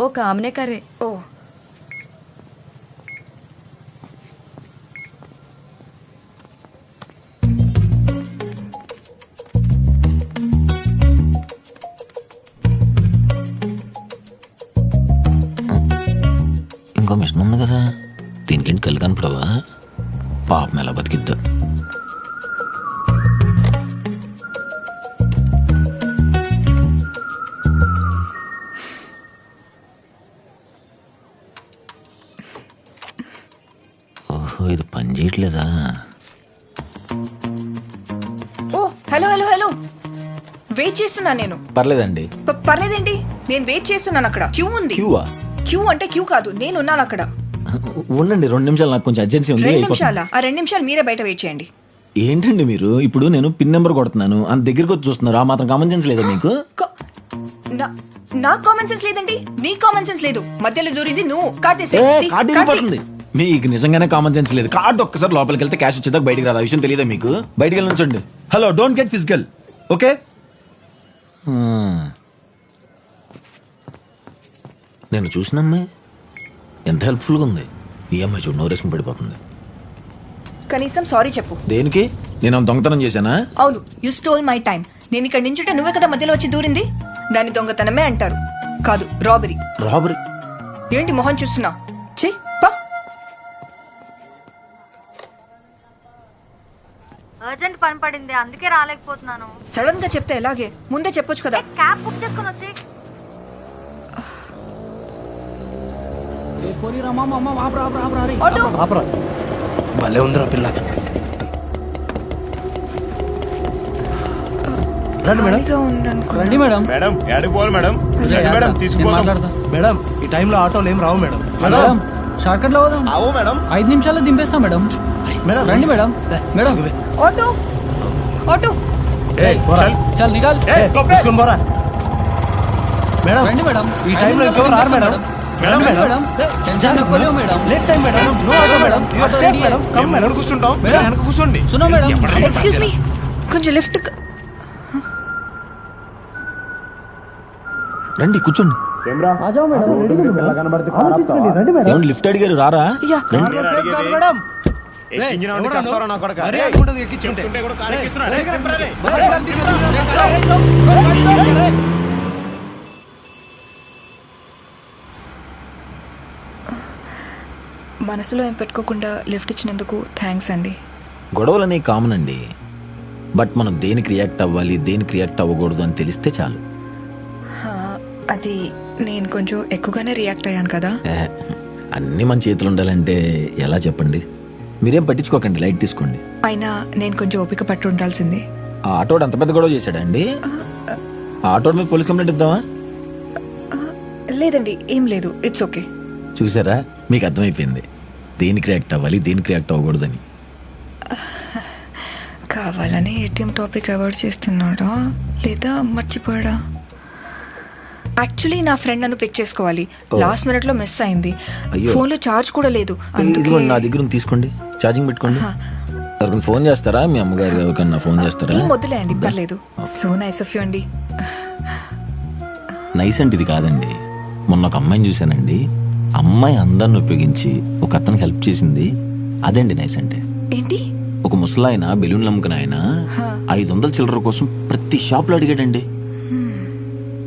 ఓ కామనే కరే. ఓ ఇంకో మిషన్ ఉంది కదా, దీనికేంటి కళ్ళు కనపడవా? పాపం ఎలా బతికిద్దా. ఓహో, ఇది పని చేయట్లేదా? ఓ హలో హలో హలో, వెయిట్ చేస్తున్నాను నేను. పర్లేదండి. పర్లేదేంటి, నేను వెయిట్ చేస్తున్నాను. అక్కడ క్యూ ఉంది. క్యూవా? క్యూ అంటే క్యూ కాదు, నేను ఉన్నాను అక్కడ. ఉండండి, 2 నిమిషాలు, నాకు కొంచెం అర్జెన్సీ ఉంది. 2 నిమిషాలా? ఆ 2 నిమిషాలు మీరే బయట వెయిట్ చేయండి. ఏంటండి మీరు, ఇప్పుడు నేను పిన్ నెంబర్ కొడుతున్నాను, అంత దగ్గరికి వచ్చి చూస్తున్నారు, ఆ మాత్రం కామన్ సెన్స్ లేదా మీకు? నాకు కామన్ సెన్స్ లేదండి, నీ కామన్ సెన్స్ లేదు. మధ్యలో దూరింది నువ్వు. కార్డు మీకు నిజంగానే కామన్ సెన్స్ లేదు. కార్డు ఒక్కసారి లోపలికి వెళ్తే క్యాష్ వచ్చేదాకా బయటికి రాదు. ఆ విషయం తెలియదా మీకు? బయటికి వెళ్ళి నుంచండి. Hello, don't get physical, okay? నేను చూసిన అమ్మాయి ఎంత హెల్ప్ఫుల్గా ఉంది. ఈ అమ్మాయి చూడు, నోరేసుకుని పడిపోతుంది. కనీసం సారీ చెప్పు. దేనికి? నేను దొంగతనం చేశానా? అవును, యు స్టోల్ మై టైం. నేను ఇక్కడ నించుంటే నువ్వే కదా మధ్యలో వచ్చి దూరింది. దాన్ని దొంగతనమే అంటారు, కాదు రాబరీ. రాబరీ? ఏంటి మొహం చూస్తున్నా? ఛీ, పా. అర్జెంట్ పని పడింది, అందుకే రాలేకపోతున్నాను. సడన్ గా చెప్తే ఎలాగే? ముందే చెప్పొచ్చు కదా. క్యాబ్ బుక్ చేసుకుని వచ్చి. ఆటో. భలే ఉందిరా పిల్ల. రండి మేడం. ఖాళీగా ఉందనుకో. రండి మేడం. మేడం యాడికి పోవాలి మేడం? రండి మేడం, తీసుకుపోతాం. మేడం ఈ టైంలో ఆటోలు ఏం రావు మేడం. మేడం షార్ట్ కట్ లో పోదాం. ఆవు మేడం. 5 నిమిషాల్లో దింపేస్తాం మేడం. మేడం రండి మేడం. Madam auto auto. చల్ నికాల్. తీసుకొని పోరా మేడం. రండి మేడం. ఈ టైంలో ఇంకెవరు రారు మేడం. మేడం మేడం టెన్షన్ తక్కువ madam. Late time madam. No auto madam. You are safe madam. Come madam, కూర్చుంటాం. మేడం వెనక కూర్చోండి. సునో మేడం. ఎక్స్క్యూజ్ మీ, కొంచెం లిఫ్ట్. రండి, కూర్చోండి. ఏమండి లిఫ్ట్ అడిగారు, రారా? యా. రండి. సేఫ్ కాదు మేడం. అరే అనుకుంటది ఎక్కించుకుంటే. మనసులో ఏం పెట్టుకోకుండా లిఫ్ట్ ఇచ్చినందుకు థ్యాంక్స్ అండి. గొడవలనే కామన్ అండి, బట్ మనం దేనికి రియాక్ట్ అవ్వాలి, దేనికి రియాక్ట్ అవ్వకూడదు అని తెలిస్తే చాలు. అది నేను కొంచెం ఎక్కువగానే రియాక్ట్ అయ్యాను కదా. అన్నీ మన చేతులు ఉండాలంటే ఎలా చెప్పండి? మీరేం పట్టించుకోకండి, లైట్ తీసుకోండి. అయినా నేను కొంచెం ఓపిక పట్టు ఉండాల్సింది. ఆ ఆటోడు అంత పెద్ద గొడవ చేశాడండి? ఆ ఆటోడు మీద పోలీస్ కంప్లైంట్ ఇద్దామా? లేదండి, ఏం లేదు, ఇట్స్ ఓకే. చూసారా, మీకు అర్థమైపోయింది దేనికి రియాక్ట్ అవ్వాలి, దేనికి రియాక్ట్ అవ్వకూడదని. కావాలని ఏటీఎం టాపిక్ అవాయిడ్ చేస్తున్నాడా లేదా మర్చిపోయాడా? యాక్చువల్లీ నా ఫ్రెండ్ నన్ను పిక్ చేసుకోవాలి, లాస్ట్ మినిట్ లో మిస్ అయింది. అయ్యో. ఫోన్ లో చార్జ్ కూడా లేదు. ఇదిగోండి, నా దగ్గర ఉంది, తీసుకోండి, ఛార్జింగ్ పెట్టుకోండి. ఎవరికైనా ఫోన్ చేస్తారా? మీ అమ్మగారు ఎవరికన్నా ఫోన్ చేస్తారా? ఏం వద్దులే అండి, పర్లేదు. సో నైస్ ఆఫ్ యూ అండి. నైస్ అంటే ఇది కాదండి. మొన్న ఒక అమ్మాయిని చూశానండి, అమ్మాయి అందరిని ఉపయోగించి ఒక అతనికి హెల్ప్ చేసింది, అదండి నైస్ అంటే. ఏంటి? ఒక ముసలాయన బెలూన్లు అమ్ముకుని ఆయన 500 చిల్లర కోసం ప్రతి షాప్ లో అడిగాడండి.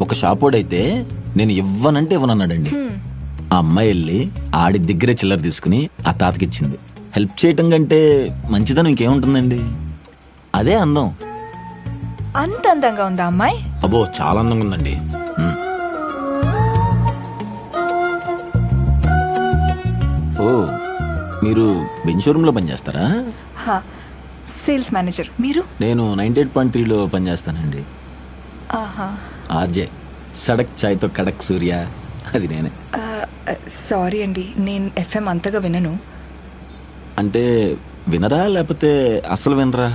ఒక షాప్ వాడైతే నేను ఇవ్వనంటే ఇవ్వనన్నాడండి. ఆ అమ్మాయి వెళ్ళి ఆడి దగ్గరే చిల్లర తీసుకుని ఆ తాతకి ఇచ్చింది. హెల్ప్ చేయటం కంటే మంచిదనం ఇంకేముంటుందండి? అదే అందం. అంత అందంగా ఉందా అమ్మాయి? అబ్బో, చాలా అందంగా ఉందండి. ఓ, మీరు బెంచ్ షోరూమ్ లో పనిచేస్తారా? Sales manager. మీరు? నేను 98.3లో పనిచేస్తానండి. ఆర్జే సడక్ ఛాయ్తో కడక్ సూర్య, అది నేనే. సారీ అండి, నేను ఎఫ్ఎం అంతగా వినను. అంటే వినరా లేకపోతే అసలు వినరా?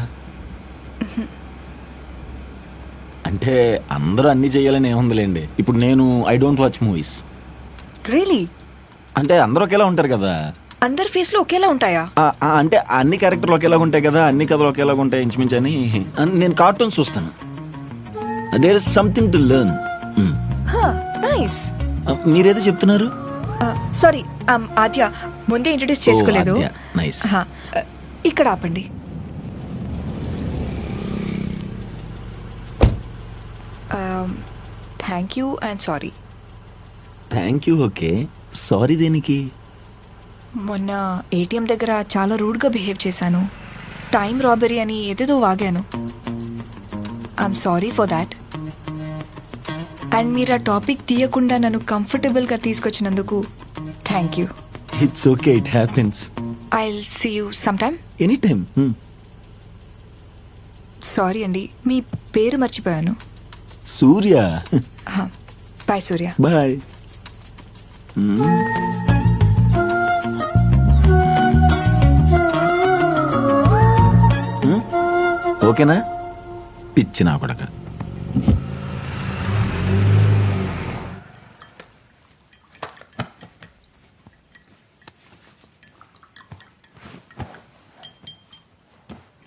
అంటే అందరూ అన్ని చేయాలని ఏముందిలేండి. ఇప్పుడు నేను I don't watch movies. Really? అంటే అందరూ ఒకేలా ఉంటారు కదా. అందరి ఫేస్ లో ఒకేలా ఉంటాయా? అంటే అన్ని క్యారెక్టర్లు ఒకేలా ఉంటాయి కదా, అన్ని కథలు ఒకేలా ఉంటాయి ఇంచుమించు అని. నేను కార్టూన్స్ చూస్తాను. There is something to learn. Nice. మీరేదో చెప్తున్నారు? సారీ, ఆద్య ముందే ఇంట్రడ్యూస్ చేసుకోలేదు. నైస్. ఇక్కడ ఆపండి. Thank you and sorry. Thank you. Okay, sorry దేనికి? మొన్న ఏటీఎం దగ్గర చాలా రూడ్గా బిహేవ్ చేశాను. టైం రాబరీ అని ఏదేదో వాగాను. I'm sorry for that. And మీరు ఆ టాపిక్ తీయకుండా నన్ను కంఫర్టబుల్గా తీసుకొచ్చినందుకు thank you. It's okay, it happens. I will see you some time. Any time. Sorry అండి, మీ పేరు మర్చిపోయాను. సూర్య. బాయ్ సూర్య. బాయ్. ఓకేనా? పిచ్చి నా కొడక.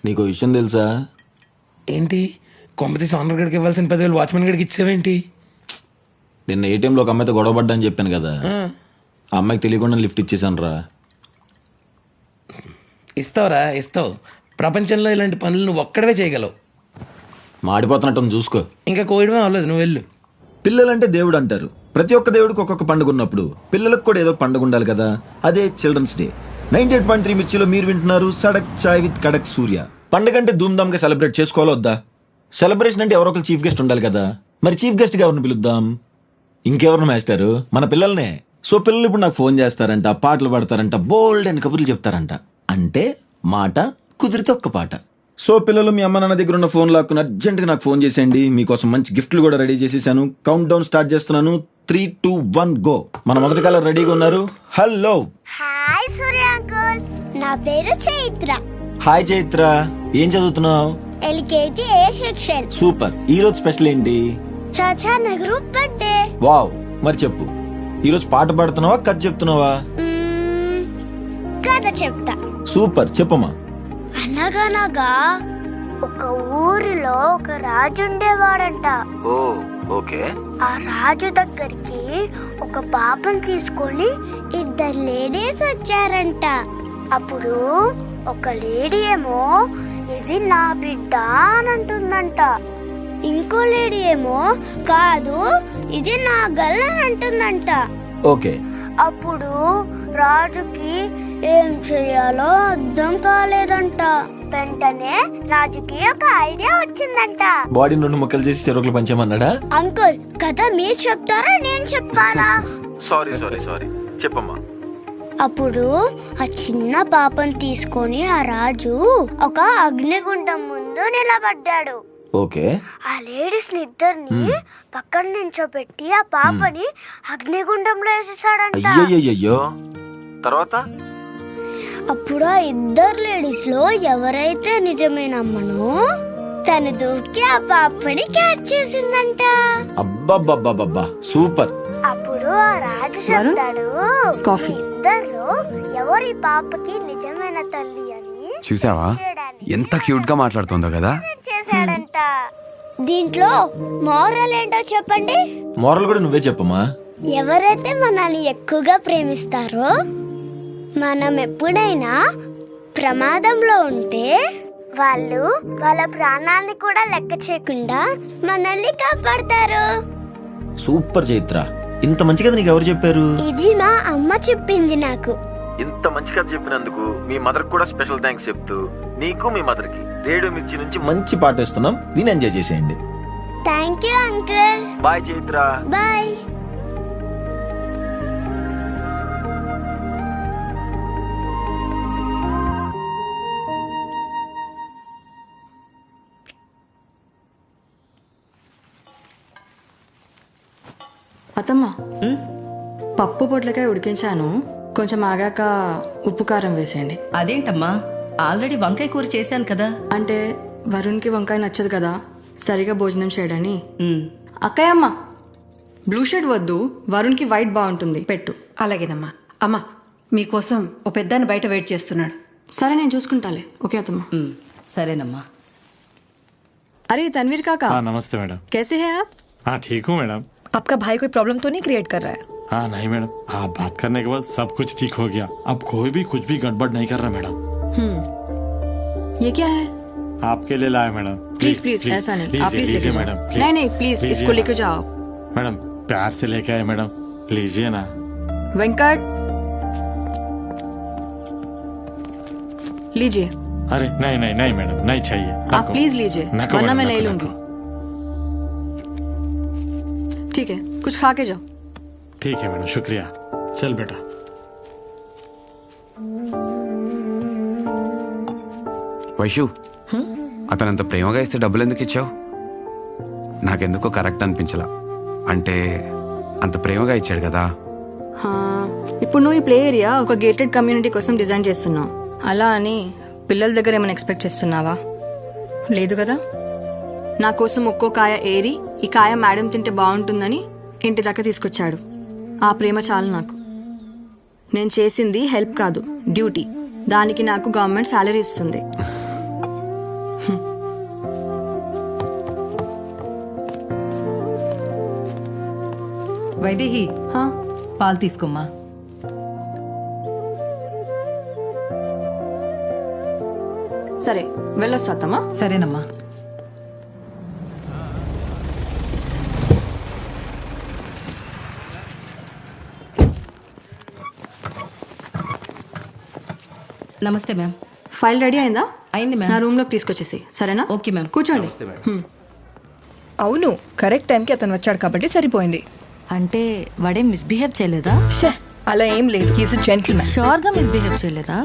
నీకు విషయం తెలుసా? ఏంటి? కొంపతీసి ఓనర్ గడికి ఇవ్వాల్సిన 10,000 వాచ్మెన్ గడికి ఇచ్చావేంటి? నిన్న ఏటీఎంలో ఒక అమ్మాయితో గొడవ పడ్డా అని చెప్పాను కదా, ఆ అమ్మాయికి తెలియకుండా లిఫ్ట్ ఇచ్చేసాను రా. ఇస్తావురా, ఇస్తావు. ప్రపంచంలో ఇలాంటి పనులు నువ్వు ఒక్కడవే చేయగలవు. మాడిపోతున్నట్టు చూసుకో. ఇంకా కోయడమే అవ్వలేదు, నువ్వు వెళ్ళు. పిల్లలంటే దేవుడు అంటారు. ప్రతి ఒక్క దేవుడికి ఒక్కొక్క పండుగ ఉన్నప్పుడు పిల్లలకు కూడా ఏదో పండుగ ఉండాలి కదా. అదే చిల్డ్రన్స్ డే. 98.3 మిర్చిలో మీరు వింటున్నారు సడక్ చాయ్ విత్ కడక్ సూర్య. పండుగ అంటే ధూమ్ గా సెలబ్రేట్ చేసుకోవాలో వద్దా? సెలబ్రేషన్ అంటే ఎవరో ఒకరు చీఫ్ గెస్ట్ ఉండాలి కదా. మరి చీఫ్ గెస్ట్ గా ఎవరిని పిలుద్దాం? ఇంకెవరిని మాస్టారు? మన పిల్లల్నే. సో పిల్లలు ఇప్పుడు నాకు ఫోన్ చేస్తారంట, పాటలు పాడతారంట, బోల్డ్ అని కబుర్లు చెప్తారంట. అంటే మాట కుదిరితే ఒక్క పాట. సో పిల్లలు మీ అమ్మ నాన్న దగ్గర ఉన్న ఫోన్ లాక్కుని అర్జెంట్గా నాకు ఫోన్ చేసేయండి. మీకోసం మంచి గిఫ్ట్లు కూడా రెడీ చేసేసాను. కౌంట్ డౌన్ స్టార్ట్ చేస్తున్నాను. 3, 2, 1 గో. మన మొదటి కాలర్ రెడీగా ఉన్నారు. హలో. హాయ్ సూర్య అంకుల్, నా పేరు చైత్ర. హాయ్ చైత్ర, ఏం చదువుతున్నావు? ఎల్కేజీ ఏ సెక్షన్. సూపర్. ఈ రోజు స్పెషల్ ఏంటి? చాచా నెహ్రూ బర్త్డే. వావ్. మరి చెప్పు, ఈ రోజు పాట పాడుతున్నావా, కథ చెప్తున్నావా? కథ చెప్తా. సూపర్, చెప్పమ్మా. అనగనగా ఒక ఊరిలో ఒక రాజు ఉండేవాడంట. ఓ ఓకే. ఆ రాజు దగ్గరికి ఒక పాపను తీసుకొని 2 లేడీస్ వచ్చారంట. అప్పుడు ఒక లేడీ ఏమో ఇది నా బిడ్డ అని అంటుందంట. ఇంకో లేడీ ఏమో కాదు ఇది నా గల్ అని అంటుందంట. ఓకే. అప్పుడు రాజుకి ఏం చెయ్యాలో అర్థం కాలేదంట. వెంటనే రాజుకి ఒక ఐడియా వచ్చిందంట. బాడీ 2 ముక్కలు చేసి చెరుకులు పంచామన్నాడా? అంకుల్, కథ మీరు చెప్తారా నేను చెప్పాలా? సారీ చెప్పమ్మా. అప్పుడు ఆ చిన్న పాపను తీసుకొని ఆ రాజు ఒక అగ్నిగుండం ముందు నిలబడ్డాడు. ఓకే. ఆ లేడీస్ ని ఇద్దరిని పక్కన నించోబెట్టి ఆ పాపని అగ్నిగుండంలో వేసేసాడంట. అయ్యయ్యో. తర్వాత? అప్పుడు ఆ 2 లేడీస్ లో ఎవరైతే నిజమైన అమ్మనో తను దూకి ఆ పాపని క్యాచ్ చేసిందంట. అబ్బబ్బబ్బబ్బబ్బా, సూపర్. అప్పుడు ఆ రాజు చెప్తాడు, ఇద్దరు ఎవరి పాపకి నిజమైన తల్లి అని చూసావా ఎంత క్యూట్ గా మాట్లాడుతుందో కదా. చేశాడంట. దీంట్లో మోరల్ ఏంటో చెప్పండి. మోరల్ కూడా నువ్వే చెప్పమ్మా. ఎవరైతే మనల్ని ఎక్కువగా ప్రేమిస్తారో మనం ఎప్పుడైనా ప్రమాదంలో ఉంటే వాళ్ళు వాళ్ళ ప్రాణాలని కూడా లెక్క చేయకుండా మనల్ని కాపాడతారు. సూపర్ చైత్ర, ఇంత మంచి కథ నీకు ఎవరు చెప్పారు? ఇది మా అమ్మ చెప్పింది నాకు. ఇంత మంచి కథ చెప్పినందుకు మీ మదర్ కూడా స్పెషల్ థ్యాంక్స్ చెప్తూ నీకు మీ మదర్ కి రేడియో మిర్చి నుంచి మంచి పాట ఇస్తున్నాం, విని ఎంజాయ్ చేసేయండి. Thank you uncle. Bye Chaitra. Bye. అత్తమ్మ, పప్పు పొట్లకాయ ఉడికించాను, కొంచెం ఆగాక ఉప్పు కారం వేసేయండి. అదేంటమ్మా, ఆల్రెడీ వంకాయ కూర చేశాను కదా. అంటే వరుణ్కి వంకాయ నచ్చదు కదా, సరిగా భోజనం చేయడని. అక్కయ్యమ్మ, బ్లూ షర్ట్ వద్దు, వరుణ్కి వైట్ బాగుంటుంది, పెట్టు. అలాగేనమ్మా. అమ్మా, మీకోసం ఓ పెద్దాన్ని బయట వెయిట్ చేస్తున్నాడు. సరే, నేను చూసుకుంటాలే. ఓకే అత్తమ్మ. సరేనమ్మా. अरे तनवीर काका। नमस्ते मैडम। कैसे हैं आप? हाँ ठीक हूँ मैडम। आपका भाई कोई प्रॉब्लम तो नहीं क्रिएट कर रहा है? हाँ नहीं मैडम, आप बात करने के बाद सब कुछ ठीक हो गया. अब कोई भी कुछ भी गड़बड़ नहीं कर रहा मैडम. ये क्या है? आपके लिए लाया मैडम. प्लीज प्लीज ऐसा नहीं, आप प्लीज लेके जाओ. मैडम. नहीं नहीं प्लीज इसको लेके जाओ. मैडम प्यार से लेके आए मैडम, लीजिए ना. वेंकट लीजिए. अरे नहीं नहीं नहीं मैडम, नहीं चाहिए. आप प्लीज लीजिए वरना मैं नहीं लूंगी. ठीक है कुछ खा के जाओ. ठीक है मैडम, शुक्रिया. चल बेटा. వైషు అతనంత ప్రేమగా ఇస్తే డబ్బులు ఎందుకు ఇచ్చావు? నాకెందుకో కరెక్ట్ అనిపించలా. అంటే అంత ప్రేమగా ఇచ్చాడు కదా. ఇప్పుడు నువ్వు ఈ ప్లే ఏరియా ఒక గేటెడ్ కమ్యూనిటీ కోసం డిజైన్ చేస్తున్నావు. అలా అని పిల్లల దగ్గర ఏమైనా ఎక్స్పెక్ట్ చేస్తున్నావా? లేదు కదా. నా కోసం ఒక్కో కాయ ఏరి ఈ కాయ మేడం తింటే బాగుంటుందని ఇంటి దాకా తీసుకొచ్చాడు. ఆ ప్రేమ చాలు నాకు. నేను చేసింది హెల్ప్ కాదు, డ్యూటీ. దానికి నాకు గవర్నమెంట్ శాలరీ ఇస్తుంది. వైదేహి పాలు తీసుకోమ్మా. సరే వెళ్ళొస్తామా? సరేనమ్మా. నమస్తే మ్యామ్. ఫైల్ రెడీ అయిందా? అయింది మ్యామ్. నా రూమ్ లోకి తీసుకొచ్చేసి. సరేనా? Okay ma'am. కూర్చోండి. అవును, కరెక్ట్ టైంకి అతను వచ్చాడు కాబట్టి సరిపోయింది. అంటే వాడేం మిస్బిహేవ్ చేయలేదా? షే, అలా ఏం లేదు. He's gentlemen. షూర్గా మిస్బిహేవ్ చేయలేదా?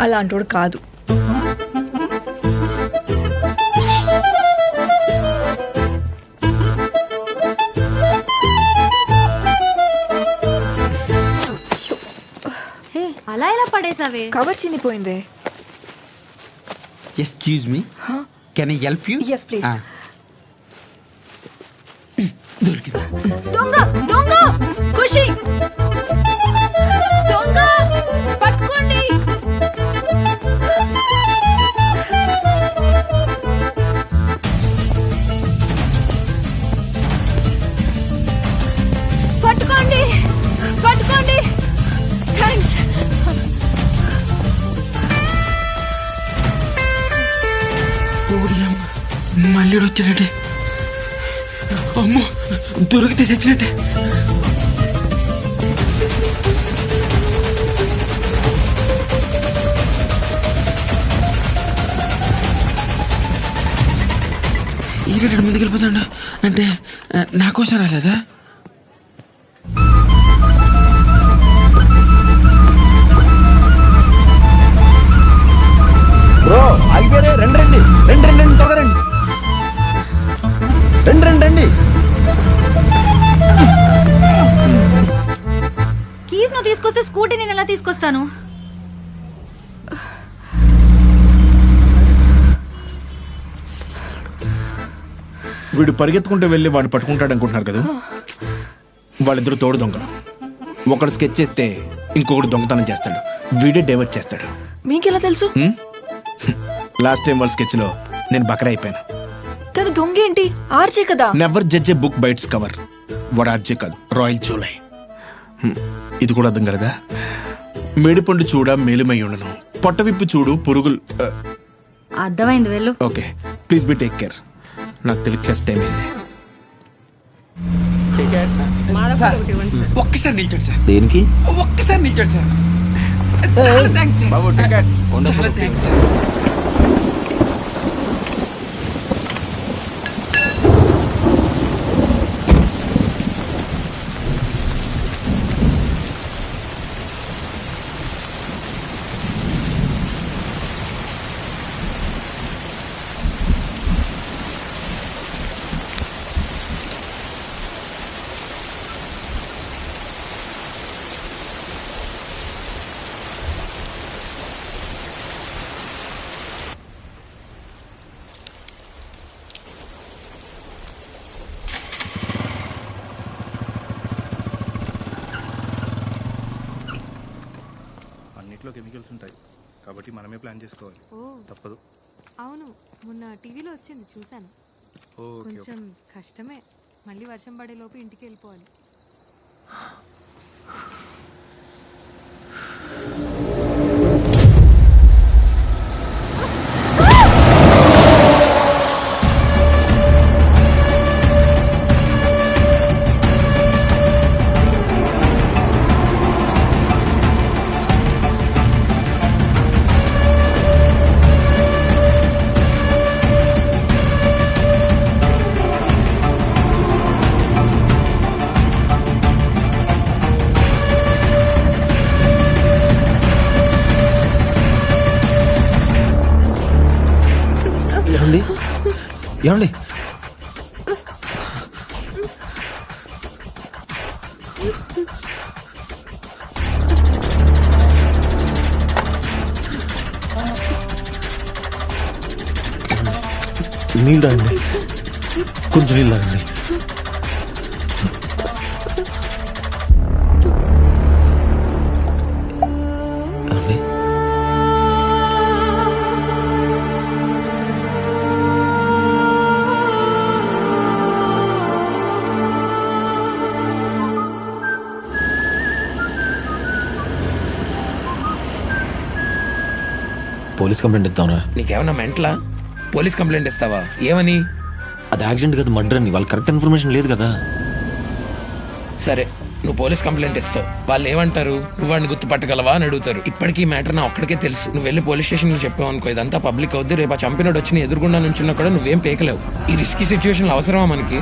అలాంటోడు కాదు. అలా ఎలా పడేసావే? కవర్ చినిపోయిందే. Excuse me, can I help you? Yes please. దొరికింది. దొంగ దొంగ ఖుషి దొంగ పట్టుకోండి. పట్టుకోండి పట్టుకోండి. థ్యాంక్స్. మళ్ళీ వచ్చాడంటే అమ్మో, దొరికితే చచ్చినట్టే. ఈడ ముందుకు వెళ్ళిపోతాడు అంటే నా కోసం రాలేదా? బ్రో ఆగిపోయారే. రండి రండి రండి రండి రండి, త్వరగా రండి. రండి రండి రండి. కీస్ నువ్వు తీసుకొస్తే స్కూటీ నేను ఎలా తీసుకొస్తాను? వీడు పరిగెత్తుకుంటూ వెళ్ళి వాడిని పట్టుకుంటాడు అనుకుంటున్నారు కదా. వాళ్ళిద్దరు తోడు దొంగలు. ఒకడు స్కెచ్ చేస్తే ఇంకొకడు దొంగతనం చేస్తాడు. వీడే డైవర్ట్ చేస్తాడు. మీకెలా తెలుసు? లాస్ట్ టైం వాళ్ళ స్కెచ్ లో నేను బకరా అయిపోయాను. తను దొంగ ఏంటి? ఆర్జే కదా. నెవర్ జడ్జ్ ఏ బుక్ బైట్స్ కవర్. వాడు ఆర్జే కాదు, రాయల్ జూలై. ఇది కూడా అర్థం కలదా? మేడిపండు చూడ మేలుమై ఉండను, పొట్ట విప్పి చూడు పురుగులు. అర్థమైంది, వెళ్ళు. Okay please be take care. నాకు తెలియదు క్లాస్ టైం అయింది. ఒక్కసారి నిల్చోండి సార్. దేనికి? ఒక్కసారి నిల్చోండి సార్. చాలా థ్యాంక్స్ సార్. చాలా థ్యాంక్స్ సార్. కెమికల్స్ ఉంటాయి కాబట్టి మనమే ప్లాన్ చేసుకోవాలి. తప్పదు. అవును, మొన్న టీవీలో వచ్చింది చూశాను. కొంచెం కష్టమే. మళ్ళీ వర్షం పడేలోపు ఇంటికి వెళ్ళిపోవాలి. ఏమండి ఏమండి నీళ్ళు తాగండి, కొంచెం నీళ్ళు తాగండి. ఏమండి? పోలీస్ కంప్లైంట్ ఇద్దాంరా. నీకేమన్నా మెంటలా? పోలీస్ కంప్లైంట్ ఇస్తావా? ఏమని? అది యాక్సిడెంట్ కదా, మర్డర్ అని. వాళ్ళకి కరెక్ట్ ఇన్ఫర్మేషన్ లేదు కదా. సరే, నువ్వు పోలీస్ కంప్లైంట్ ఇస్తావు. వాళ్ళు ఏమంటారు? నువ్వు వాడిని గుర్తుపట్టగలవా అని అడుగుతారు. ఇప్పటికీ ఈ మ్యాటర్ నా ఒక్కడికే తెలుసు. నువ్వు వెళ్ళి పోలీస్ స్టేషన్లో చెప్పావు అనుకో, ఇదంతా పబ్లిక్ అవుద్ది. రేపు ఆ చంపినోడు వచ్చి నీ ఎదురుగుండా నుంచున్నా కూడా నువ్వేం పేకలేవు. ఈ రిస్కీ సిచ్యువేషన్లో అవసరమా మనకి?